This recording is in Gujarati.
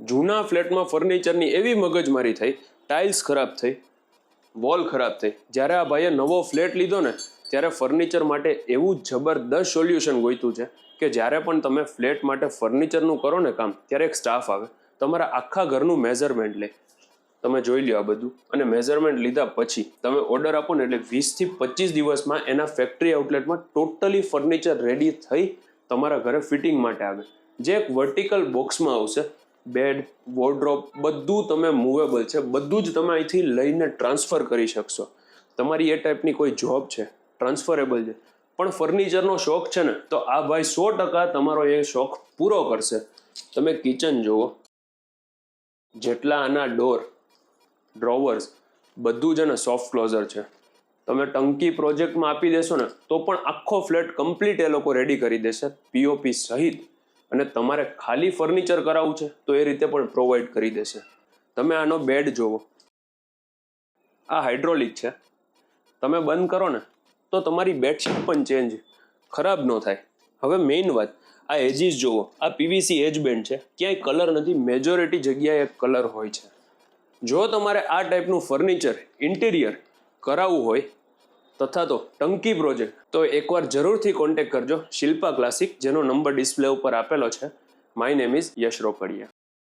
જૂના ફ્લેટમાં ફર્નિચરની એવી મગજમારી થઈ, ટાઇલ્સ ખરાબ થઈ, વોલ ખરાબ થઈ. જ્યારે આ ભાઈએ નવો ફ્લેટ લીધો ને ત્યારે ફર્નિચર માટે એવું જબરદસ્ત સોલ્યુશન ગોઈતું છે કે જ્યારે પણ તમે ફ્લેટ માટે ફર્નિચરનું કરો ને કામ ત્યારે એક સ્ટાફ આવે, તમારા આખા ઘરનું મેઝરમેન્ટ લે. તમે જોઈ લો આ બધું, અને મેઝરમેન્ટ લીધા પછી તમે ઓર્ડર આપો ને એટલે 20 થી 25 દિવસમાં એના ફેક્ટરી આઉટલેટમાં ટોટલી ફર્નિચર રેડી થઈ તમારા ઘરે ફિટિંગ માટે આવે, જે એક વર્ટિકલ બોક્સમાં આવશે. બેડ, વોર્ડરોબ બધું તમે મૂવેબલ છે, બધું જ તમે અહીંથી લઈને ટ્રાન્સફર કરી શકશો. તમારી એ ટાઈપની કોઈ જોબ છે, ટ્રાન્સફરેબલ છે, પણ ફર્નિચરનો શોખ છે ને, તો આ ભાઈ 100% તમારો એ શોખ પૂરો કરશે. તમે કિચન જુઓ, જેટલા આના ડોર, ડ્રોવર્સ બધું જ ને સોફ્ટ ક્લોઝર છે. તમે ટંકી પ્રોજેક્ટમાં આપી દેશો ને તો પણ આખો ફ્લેટ કમ્પ્લીટ એ લોકો રેડી કરી દેશે, પીઓપી સહિત. અને તમારે ખાલી ફર્નિચર કરાવવું છે તો એ રીતે પણ પ્રોવાઈડ કરી દેશે. તમે આનો બેડ જોવો, આ હાઇડ્રોલિક છે. તમે બંધ કરો ને તો તમારી બેડશીટ પણ ચેન્જ, ખરાબ ન થાય. હવે મેઇન વાત, આ એજીસ જોવો, આ પીવીસી એજ બેન્ડ છે, ક્યાંય કલર નથી, મેજોરિટી જગ્યાએ કલર હોય છે. જો તમારે આ ટાઈપનું ફર્નિચર ઇન્ટિરિયર કરાવવું હોય તથા તો ટંકી પ્રોજેક્ટ, તો એકવાર જરૂરથી કોન્ટેક્ટ કરજો શિલ્પા ક્લાસિક, જેનો નંબર ડિસ્પ્લે ઉપર આપેલો છે. My name is Yash Rokadiya.